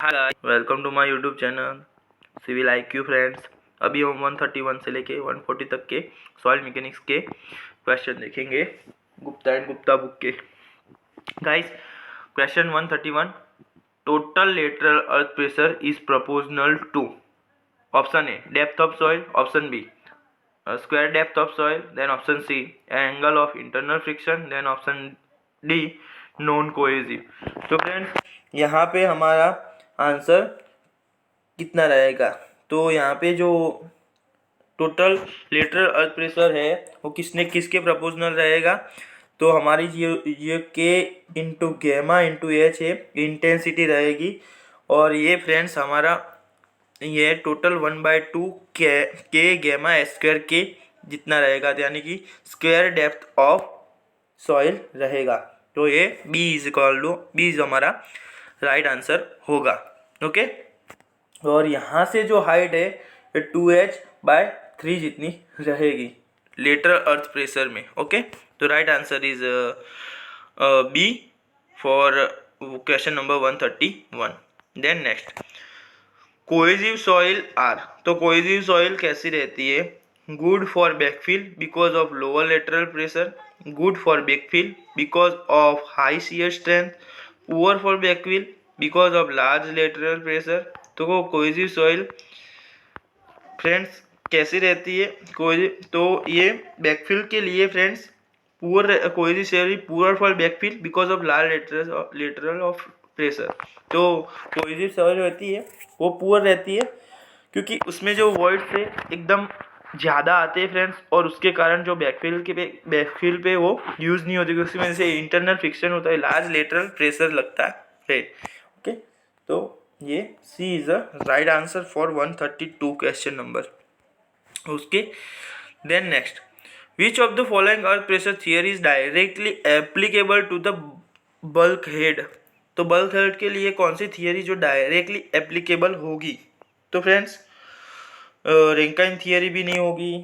Hi guys, welcome to my YouTube channel civil IQ friends. अभी हम 131 से लेके 140 तक के सॉइल मैकेनिक्स के क्वेश्चन देखेंगे गुप्ता एंड गुप्ता बुक के। Guys, question 131, total lateral earth pressure is proportional to, option A depth of soil, option B square depth of soil, then option C angle of internal friction, then option D non cohesive. तो friends, यहाँ पे हमारा answer कितना रहेगा? तो यहाँ पे जो टोटल लेटरल अर्थ प्रेशर है वो किसके प्रोपोर्शनल रहेगा? तो हमारी ये के इंटू गैमा इंटू एच है, इंटेंसिटी रहेगी। और ये फ्रेंड्स हमारा ये टोटल 1/2 के गैमा स्क्वायर के जितना रहेगा, यानी कि स्क्वायर डेप्थ ऑफ सॉइल रहेगा। तो ये बी इज हमारा राइट आंसर होगा। ओके, और यहाँ से जो हाइट है 2h/3 जितनी रहेगी लेटरल अर्थ प्रेशर में। ओके, तो right answer is B for question number 131। Then next, cohesive soil are. तो कोहेसिव सॉइल कैसी रहती है? Good for backfill because of lower lateral pressure, good for backfill because of high shear strength, poor for backfill because of large lateral pressure. तो cohesive soil friends कैसी रहती है? तो ये बैकफिल के लिए friends poor, cohesive soil poor for backfill because of large lateral of pressure. तो cohesive soil रहती है वो पुअर रहती है क्योंकि उसमें जो वॉइड से एकदम ज़्यादा आते हैं फ्रेंड्स, और उसके कारण जो बैकफिल पे वो यूज़ नहीं होती, उसकी वजह से इंटरनल फ्रिक्शन होता है, लार्ज लेटरल प्रेशर लगता है। ओके, तो ये C is the right answer for 132 question number. उसके then next, which of the following earth pressure theory is directly applicable to the bulkhead. तो बल्क हेड के लिए कौन सी थियरी जो डायरेक्टली एप्लीकेबल होगी? तो फ्रेंड्स रेंकाइन थियरी भी नहीं होगी,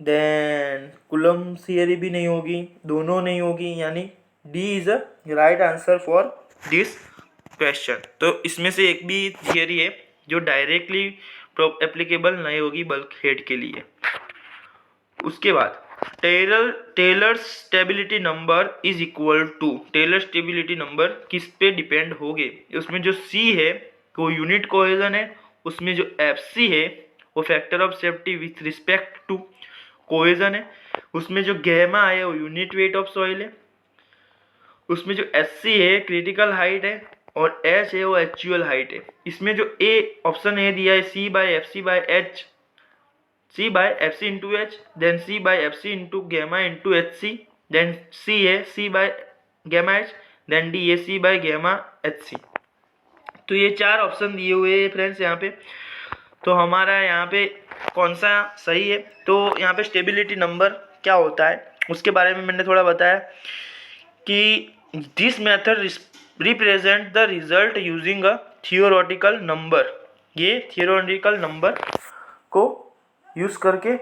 देन कुलम थियरी भी नहीं होगी, दोनों नहीं होगी, यानी D is a right answer for this question. तो इसमें से एक भी थियरी है जो डायरेक्टली एप्लीकेबल नहीं होगी बल्क हेड के लिए। उसके बाद Taylor stability number is equal to, Taylor stability number किस पे डिपेंड होगे? उसमें जो सी है वो यूनिट कोहेजन है, उसमें जो FC है वो factor of safety with respect to cohesion है, उसमें जो गैमा है वो यूनिट वेट ऑफ सॉइल है, उसमें जो SC है क्रिटिकल हाइट है, और H है वो एक्चुअल हाइट है। इसमें जो ऑप्शन ए दिया है C/FC/H, C/FC into H, then C/FC into gamma into HC, then C है C/gamma H, then D है C/gamma HC। तो ये चार ऑप्शन दिए हुए हैं फ्रेंड्स यहाँ पे। तो हमारा यहाँ पे कौन सा सही है? तो यहाँ पे स्टेबिलिटी नंबर क्या होता है उसके बारे में मैंने थोड़ा बताया कि this method represent the result using a theoretical number. ये थियोरेटिकल नंबर को यूज़ करके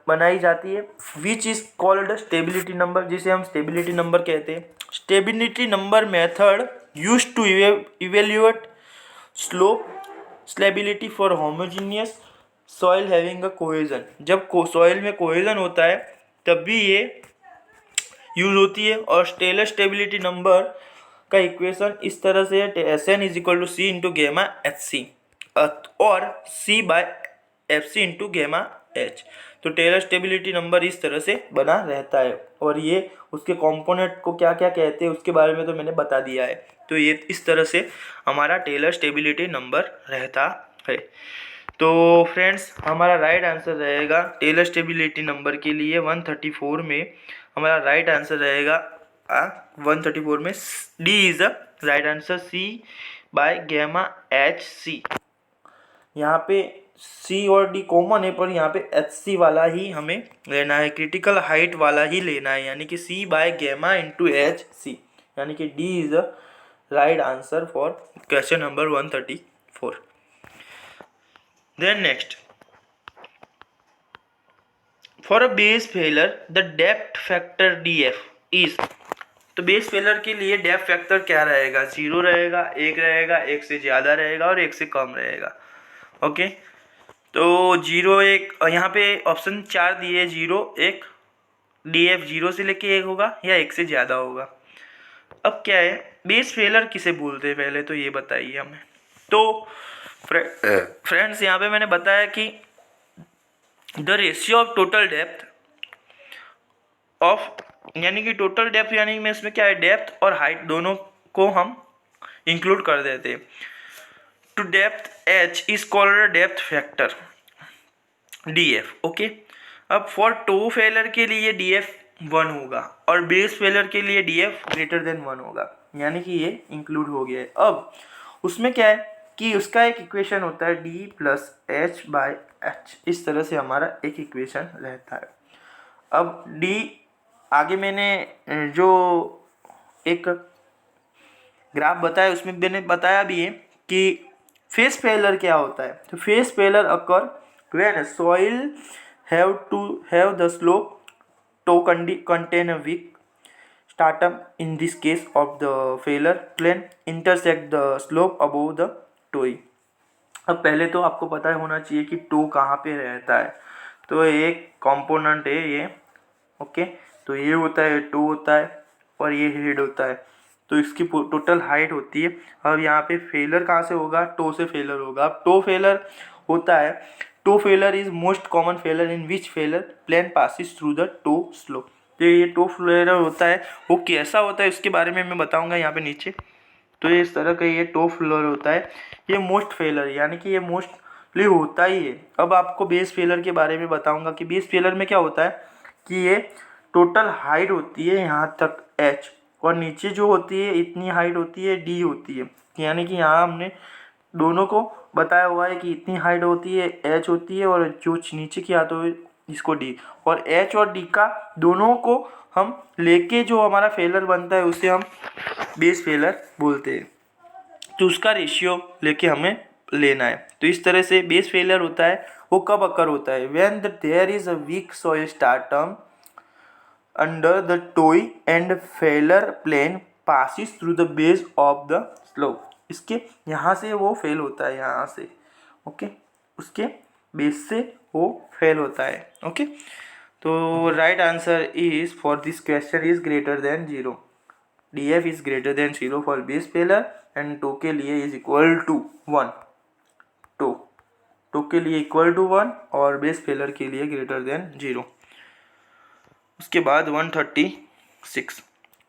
बनाई जाती है, which is called stability number, जिसे हम स्टेबिलिटी नंबर कहते हैं। Stability number method use to evaluate slope stability for homogeneous soil having a cohesion. जब सॉइल में कोहेजन होता है तब भी ये यूज होती है। और टेलर स्टेबिलिटी नंबर का इक्वेशन इस तरह से है, Sn is equal to C into gamma HC और C/FC इंटू गेमा H। तो टेलर स्टेबिलिटी नंबर इस तरह से बना रहता है, और ये उसके कंपोनेंट को क्या क्या कहते हैं उसके बारे में तो मैंने बता दिया है। तो ये इस तरह से हमारा टेलर स्टेबिलिटी नंबर रहता है। तो फ्रेंड्स हमारा राइट आंसर रहेगा टेलर स्टेबिलिटी नंबर के लिए 134 में हमारा राइट आंसर रहेगा 134 में D is the right answer, C/gamma HC। यहाँ पे C और D कॉमन है, पर यहाँ पे HC वाला ही हमें लेना है, क्रिटिकल हाइट वाला ही लेना है, यानी कि C/gamma into HC, यानी कि D is the right answer for question number 134। Then next, for a base failure the depth factor DF is तो बेस फेलर के लिए डेप्थ फैक्टर क्या रहेगा, 0 रहेगा, 1 रहेगा, 1 से ज़्यादा रहेगा और 1 से कम रहेगा। ओके, तो 0 1 यहाँ पे ऑप्शन 4 दिए, 0 1, DF 0 से लेके 1 होगा या 1 से ज़्यादा होगा। अब क्या है, बेस फेलर किसे बोलते हैं पहले तो ये बताइए हमें। तो फ्रेंड्स यहाँ पे मैंने बताया कि the ratio of total depth of, यानी कि टोटल डेप्थ यानी कि इसमें क्या है, डेप्थ और हाइट दोनों को हम इंक्लूड कर देते हैं। To depth h is called depth factor DF। Okay, अब फॉर टो फेलर के लिए DF 1 होगा और बेस फेलर के लिए DF ग्रेटर देन 1 होगा, यानी कि ये इंक्लूड हो गया है। अब उसमें क्या है कि उसका एक इक्वेशन होता है D प्लस H/H, इस तरह से हमारा एक इक्वेशन रहता है। अब D आगे मैंने जो एक ग्राफ बताया उसमें मैंने बताया भी है कि फेस फेलर क्या होता है। तो face failure occur when soil have the slope to contain a weak stratum, in this case of the failure plane intersect the slope above the toe। अब पहले तो आपको पता होना चाहिए कि टो कहाँ पे रहता है। तो एक कंपोनेंट है ये, ओके, तो ये होता है टो होता है और ये हेड होता है, तो इसकी टोटल हाइट होती है। अब यहाँ पे फेलर कहाँ से होगा, टो से फेलर होगा। अब टो फेलर होता है, toe failure is most common failure in which failure plane passes through the toe slope. तो ये टो फेलर होता है, वो कैसा होता है इसके बारे में मैं बताऊंगा यहाँ पे नीचे। तो ये इस तरह का ये टो फेलर होता है, ये मोस्ट फेलर यानी कि ये मोस्टली होता ही है। अब आपको बेस फेलर के बारे में बताऊंगा कि बेस फेलर में क्या होता है कि ये टोटल हाइट होती है यहाँ तक h और नीचे जो होती है इतनी हाइट होती है d होती है, यानी कि यहाँ हमने दोनों को बताया हुआ है कि इतनी हाइट होती है h होती है और जो नीचे की हाथ हो इसको d, और h और d का दोनों को हम लेके जो हमारा फेलर बनता है उसे हम बेस फेलर बोलते हैं। तो उसका रेशियो लेके हमें लेना है। तो इस तरह से बेस फेलर होता है वो कब अकर होता है, when there is a weak soil stratum under the toe and failure plane passes through the base of the slope. इसके यहाँ से वो फेल होता है, यहाँ से, ओके, उसके बेस से वो फेल होता है। ओके, तो right answer is for this question is greater than 0। DF is greater than 0 for base failure and toe के लिए इज इक्वल टू 1। टो के लिए इक्वल टू 1 और बेस फेलर के लिए ग्रेटर देन 0। उसके बाद 136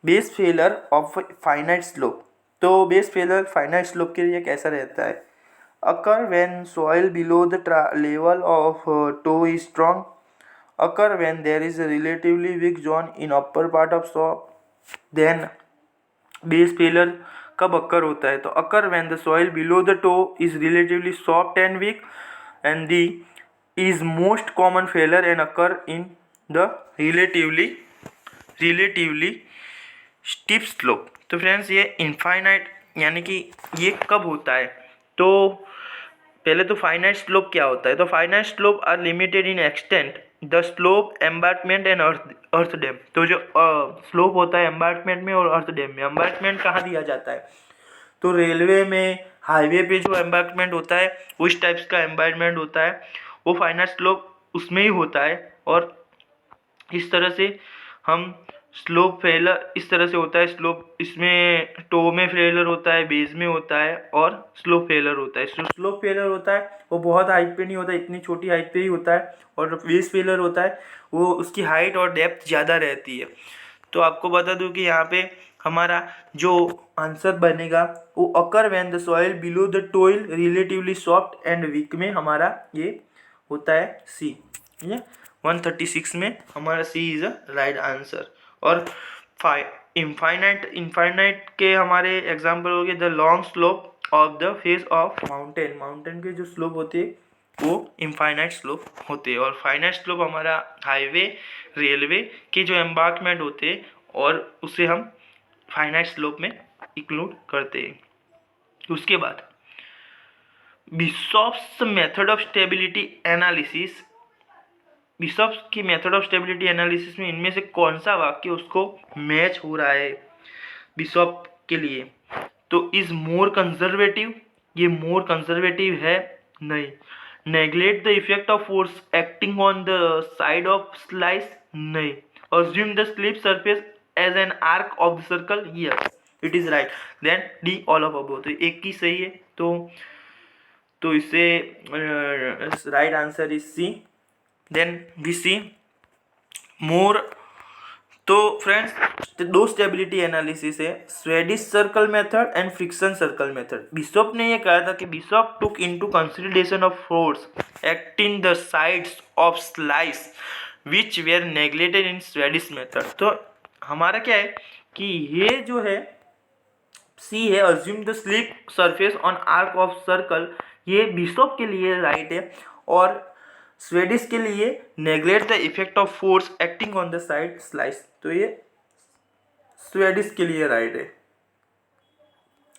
base failure of finite slope. तो बेस फेलर फाइनाइट स्लोप के लिए कैसा रहता है, occur when soil below the level of toe is strong, occur when there is a relatively weak zone in upper part of slope. Then base failure कब occur होता है, तो occur when the soil below the toe is relatively soft and weak and the is most common failure and occur in the relatively steep slope। तो friends ये infinite यानी कि ये कब होता है, तो पहले तो फाइनाइट स्लोप क्या होता है। तो finite slope are limited in extent the slope embankment and earth dam. तो जो स्लोप होता है एम्बार्टमेंट में और अर्थ डैम में, एम्बार्टमेंट कहाँ दिया जाता है, तो रेलवे में, हाईवे पे जो एम्बार्टमेंट होता है उस टाइप्स का एम्बार्टमेंट होता है, वो फाइनाइट स्लोप उसमें ही होता है। और इस तरह से हम स्लोप फेलर इस तरह से होता है, स्लोप इसमें टो में फेलर होता है, बेस में होता है और स्लोप फेलर होता है। स्लोप फेलर होता है वो बहुत हाइट पे नहीं होता, इतनी छोटी हाइट पे ही होता है, और बेस फेलर होता है वो उसकी हाइट और डेप्थ ज़्यादा रहती है। तो आपको बता दूं कि यहाँ पे हमारा जो आंसर बनेगा वो occur when the soil below the toe is relatively soft and weak में हमारा ये होता है सी। ये 136 में हमारा सी इज अ राइट आंसर। और इनफाइनाइट के हमारे एग्जाम्पल हो गए the long slope of the face of mountain. Mountain के जो स्लोप होते हैं वो इनफाइनाइट स्लोप होते हैं, और फाइनाइट स्लोप हमारा हाईवे, रेलवे के जो एम्बार्कमेंट होते हैं और उसे हम फाइनाइट स्लोप में इंक्लूड करते हैं। उसके बाद बिशॉप्स मेथड ऑफ स्टेबिलिटी एनालिसिस। बिशॉप्स की मेथड ऑफ स्टेबिलिटी एनालिसिस में इनमें से कौन सा वाक्य उसको मैच हो रहा है, बिशॉप के लिए। तो इज मोर कंजर्वेटिव, ये मोर कंजर्वेटिव है नहीं। Neglect the effect of force acting on the side of slice नहीं। Assume the slip surface as an arc of the circle, yes it is right. Then D all of above, तो एक ही सही है। तो इससे right answer is C. Then we see more. तो friends दो स्टेबिलिटी एनालिसिस है, Swedish circle method and friction circle method. Bishop ने ये कहा था कि Bishop took into consideration of force act in the sides of slice which were neglected in Swedish method. तो हमारा क्या है कि ये जो है सी है, assume the slip surface on arc of circle, ये बिशॉप के लिए राइट है। और स्वेडिश के लिए neglect the effect of force acting on the side slice, तो ये स्वेडिश के लिए राइट है।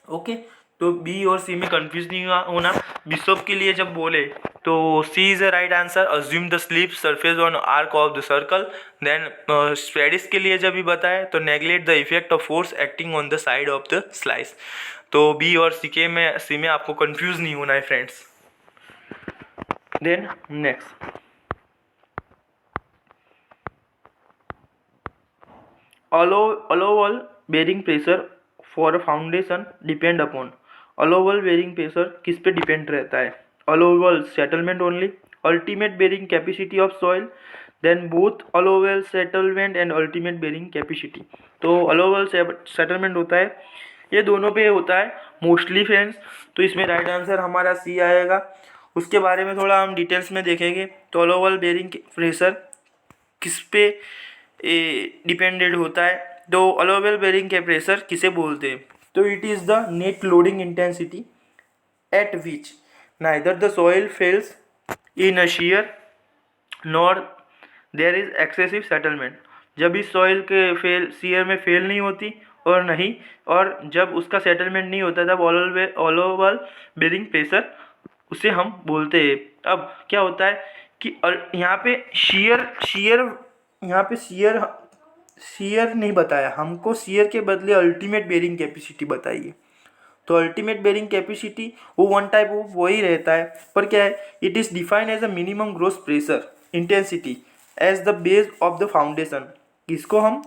ओके, तो बी और सी में कंफ्यूज नहीं होना। बिशॉप के लिए जब बोले तो C is the right answer, assume the slip surface on arc of the circle. Then Swedish के लिए जब भी बताए तो neglect the effect of force acting on the side of the slice. तो बी और सी में आपको कंफ्यूज नहीं होना है friends. Then next, allowable bearing pressure for a foundation depend upon, allowable bearing pressure किस पे डिपेंड रहता है? allowable settlement only, ultimate bearing capacity of soil, then both allowable settlement and ultimate bearing capacity। तो allowable settlement होता है, ये दोनों पे होता है मोस्टली फ्रेंड्स। तो इसमें राइट आंसर हमारा सी आएगा। उसके बारे में थोड़ा हम डिटेल्स में देखेंगे। तो allowable bearing प्रेशर किस पे डिपेंडेड होता है? तो अलोवेबल बेरिंग के प्रेशर किसे बोलते हैं? तो it is the net loading intensity at which neither the soil fails in a shear nor there is excessive settlement. जब इस सॉइल के शियर में फेल नहीं होती और जब उसका सेटलमेंट नहीं होता तब अलोवेबल बेरिंग प्रेशर उसे हम बोलते हैं। अब क्या होता है कि यहाँ पे शियर नहीं बताया हमको, शियर के बदले अल्टीमेट बेरिंग कैपेसिटी बताइए। तो अल्टीमेट बेरिंग कैपेसिटी वो वन टाइप वही रहता है, पर क्या है, it is defined as a minimum gross pressure intensity as the base of the foundation. इसको हम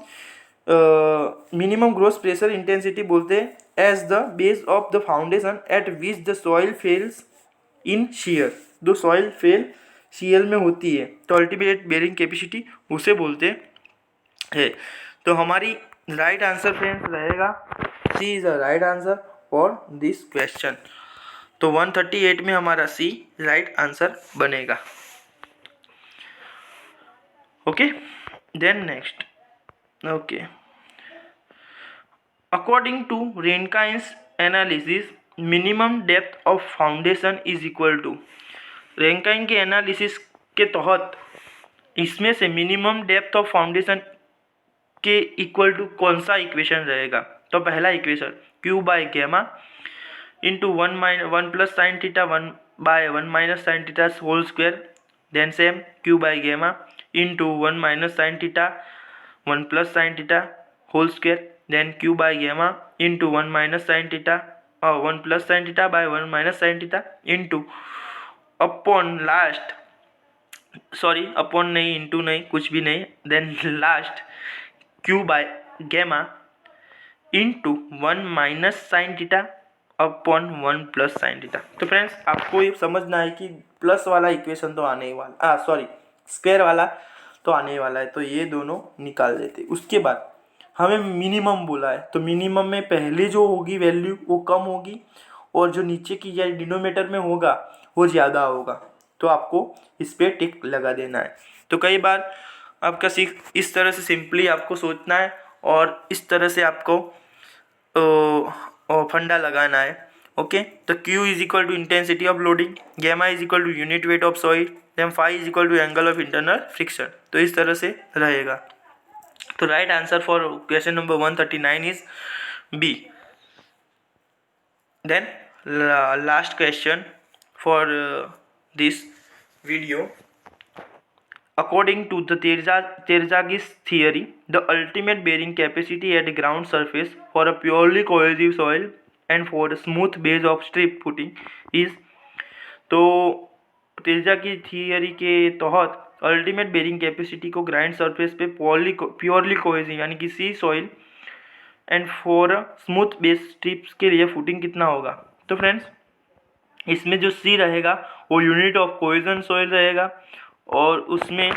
मिनिमम ग्रोस प्रेशर इंटेंसिटी बोलते हैं as the base of the foundation at which the soil fails in shear. जो soil fail shear में होती है तो ultimate bearing capacity उसे बोलते हैं। तो हमारी राइट आंसर फ्रेंड्स रहेगा C is the right answer for this question. तो 138 में हमारा सी राइट आंसर बनेगा। Okay, then next. Okay, according to Rankine's analysis minimum depth of foundation is equal to. Rankine के एनालिसिस के तहत इसमें से मिनिमम डेप्थ ऑफ फाउंडेशन के इक्वल टू कौन सा इक्वेशन रहेगा? तो पहला equation q by gamma into one plus sine theta 1/1 - sin whole square, then same Q by gamma into 1 - sin theta 1 + sin theta whole square, then Q by gamma into 1 - sin theta 1 + sin theta by 1 - sin theta into upon last, sorry upon नहीं, into नहीं, कुछ भी नहीं, then last Q by gamma into 1 - sin theta upon 1 + sin theta. तो friends आपको ये समझना है कि प्लस वाला इक्वेशन तो आने ही वाला, सॉरी स्क्वायर वाला तो आने ही वाला है, तो ये दोनों निकाल देते। उसके बाद हमें मिनिमम बोला है, तो मिनिमम में पहले जो होगी वैल्यू वो कम होगी और जो नीचे की या डिनोमीटर में होगा वो ज़्यादा होगा। तो आपको इस पर टिक लगा देना है। तो कई बार आपका इस तरह से सिंपली आपको सोचना है और इस तरह से आपको फंडा लगाना है। ओके, तो Q is equal to intensity of loading, gamma is equal to unit weight of soil, then phi is equal to angle of internal friction. तो इस तरह से रहेगा। तो right answer for question number 139 is B. Then last question for this video According to the Terzaghi's theory, the ultimate bearing capacity at ground surface for a purely cohesive soil and for a smooth base of strip footing is, तो तेजा की theory के तहत ultimate bearing capacity को ground surface पे purely cohesive यानी कि C soil and for smooth base strips के लिए फुटिंग कितना होगा। तो फ्रेंड्स इसमें जो सी रहेगा वो यूनिट ऑफ कोहेजन सॉइल रहेगा और उसमें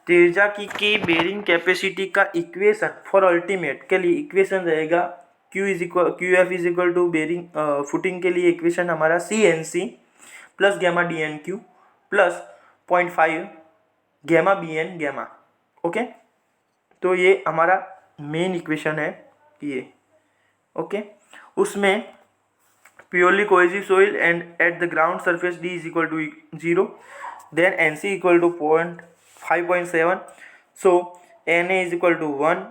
तेजा की बेरिंग कैपेसिटी का इक्वेशन फॉर अल्टीमेट के लिए इक्वेशन रहेगा Q F is equal to bearing footing के लिए इक्वेशन हमारा C N C plus gamma D N Q plus 0.5 gamma B N gamma. Okay, तो ये हमारा मेन इक्वेशन है ये। ओके, उसमें purely cohesive soil and at the ground surface D is equal to 0, then N C equal to 5.7, so N A is equal to 1,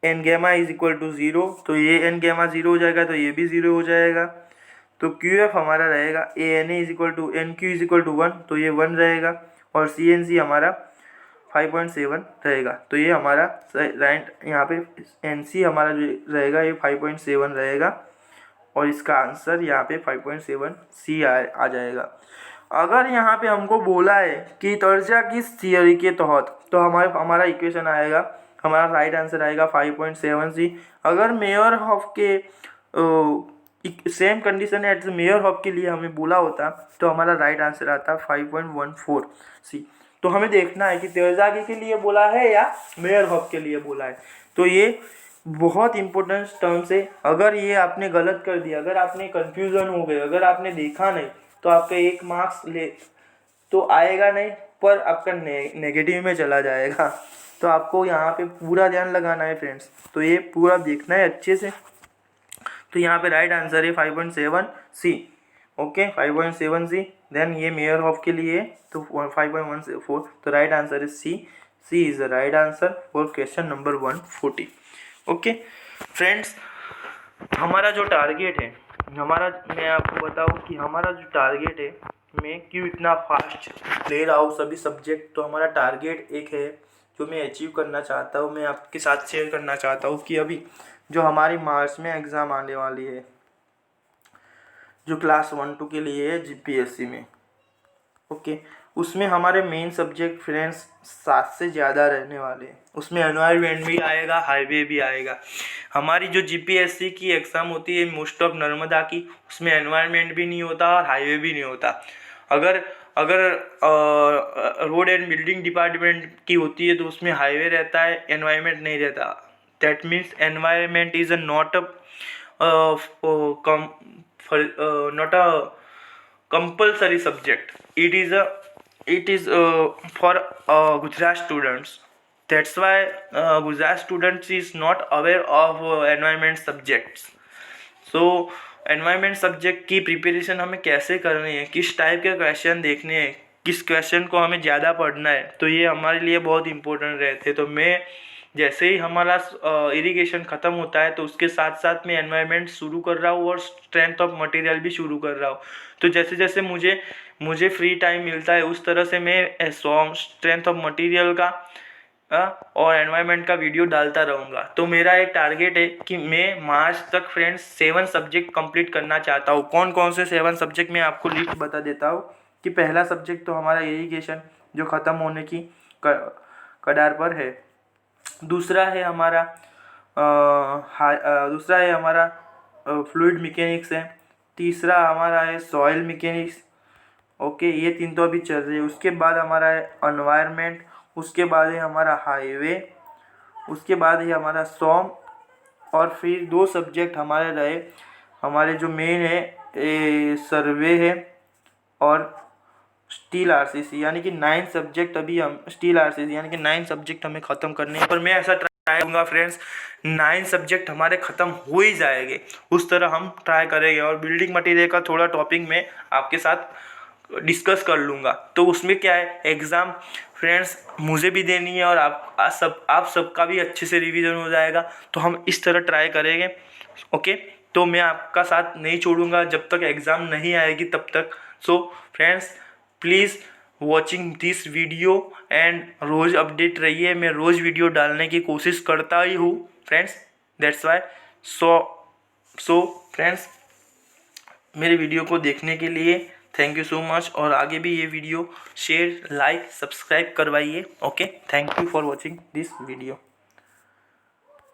N gamma is equal to 0, तो ये N gamma 0 हो जाएगा तो ये भी 0 हो जाएगा। तो क्यू एफ हमारा रहेगा A N A is equal to N q is equal to 1, तो ये 1 रहेगा और सी एन सी हमारा 5.7 रहेगा। तो ये हमारा राइट यहाँ पे एन सी हमारा जो रहेगा ये 5.7 रहेगा और इसका आंसर यहाँ पे 5.7 सी आ जाएगा। अगर यहाँ पे हमको बोला है कि तर्जा किस थियरी के तहत, तो हमारा इक्वेशन आएगा, हमारा राइट आंसर आएगा 5.7 सी। अगर मेयर हॉफ के same condition at Meyerhof के लिए हमें बोला होता तो हमारा राइट आंसर आता 5.14 सी। तो हमें देखना है कि तेजागी के लिए बोला है या मेयर हॉफ के लिए बोला है। तो ये बहुत इंपॉर्टेंट टर्म्स है। अगर ये आपने गलत कर दिया, अगर आपने कंफ्यूजन हो गए, अगर आपने देखा नहीं तो आपका 1 मार्क्स ले तो आएगा नहीं, पर आपका नेगेटिव में चला जाएगा। तो आपको यहाँ पे पूरा ध्यान लगाना है फ्रेंड्स, तो ये पूरा देखना है अच्छे से। तो यहाँ पे राइट आंसर है 5.7 सी। Okay, 5.7 C. देन ये मेयर हॉफ के लिए तो 5.14, तो right answer is C. C is the right answer for question number 140। Okay friends, हमारा जो टारगेट है, मैं आपको बताऊं कि हमारा जो टारगेट है, मैं क्यों इतना फास्ट ले रहा हूँ सभी सब्जेक्ट। तो हमारा टारगेट एक है जो मैं अचीव करना चाहता हूँ, मैं आपके साथ शेयर करना चाहता हूँ कि अभी जो हमारी मार्च में एग्ज़ाम आने वाली है, जो क्लास 1-2 के लिए है जीपीएससी में। ओके, उसमें हमारे मेन सब्जेक्ट फ्रेंड्स 7 से ज़्यादा रहने वाले हैं। उसमें एनवायरनमेंट भी आएगा, हाईवे भी आएगा। हमारी जो जीपीएससी की एग्ज़ाम होती है मोस्ट ऑफ नर्मदा की, उसमें एनवायरनमेंट भी नहीं होता और हाईवे भी नहीं होता। अगर रोड एंड बिल्डिंग डिपार्टमेंट की होती है तो उसमें हाईवे रहता है, एनवायरनमेंट नहीं रहता। That means environment is not a compulsory subject. It is for Gujarat students. That's why Gujarat students is not aware of environment subjects. So environment subject की प्रिपरेशन हमें कैसे करनी है, किस टाइप के क्वेश्चन देखने हैं, किस क्वेश्चन को हमें ज़्यादा पढ़ना है, तो ये हमारे लिए बहुत इंपॉर्टेंट रहते। तो मैं जैसे ही हमारा इरिगेशन ख़त्म होता है तो उसके साथ साथ मैं एनवायरनमेंट शुरू कर रहा हूँ और स्ट्रेंथ ऑफ मटेरियल भी शुरू कर रहा हूँ। तो जैसे जैसे मुझे फ्री टाइम मिलता है उस तरह से मैं स्ट्रेंथ ऑफ मटेरियल का और एनवायरनमेंट का वीडियो डालता रहूँगा। तो मेरा एक टारगेट है कि मैं मार्च तक फ्रेंड्स 7 सब्जेक्ट कंप्लीट करना चाहता हूँ। कौन कौन से 7 सब्जेक्ट मैं आपको लिस्ट बता देता हूँ कि पहला सब्जेक्ट तो हमारा इरिगेशन जो ख़त्म होने की कगार पर है। दूसरा है हमारा फ्लूइड मैकेनिक्स है। तीसरा हमारा है सॉइल मैकेनिक्स। ओके, ये 3 तो अभी चल रही है। उसके बाद हमारा है एनवायरनमेंट, उसके बाद है हमारा हाईवे, उसके बाद है हमारा सॉम, और फिर 2 सब्जेक्ट हमारे रहे, हमारे जो मेन है सर्वे है और स्टील आरसीसी, यानी कि 9 सब्जेक्ट अभी हम स्टील आरसीसी यानी कि 9 सब्जेक्ट हमें ख़त्म करने हैं। पर मैं ऐसा ट्राई करूँगा फ्रेंड्स 9 सब्जेक्ट हमारे ख़त्म हो ही जाएंगे, उस तरह हम ट्राई करेंगे। और बिल्डिंग मटेरियल का थोड़ा टॉपिक मैं आपके साथ डिस्कस कर लूँगा। तो उसमें क्या है, एग्ज़ाम फ्रेंड्स मुझे भी देनी है और आप सबका भी अच्छे से रिवीजन हो जाएगा। तो हम इस तरह ट्राई करेंगे। ओके, तो मैं आपका साथ नहीं छोड़ूंगा जब तक एग्ज़ाम नहीं आएगी तब तक। So friends please watching this video and रोज़ अपडेट रहिए। मैं रोज़ वीडियो डालने की कोशिश करता ही हूँ friends, that's why. So friends, मेरे वीडियो को देखने के लिए थैंक यू सो मच, और आगे भी ये वीडियो शेयर, लाइक, सब्सक्राइब करवाइए। Okay, thank you for watching this video.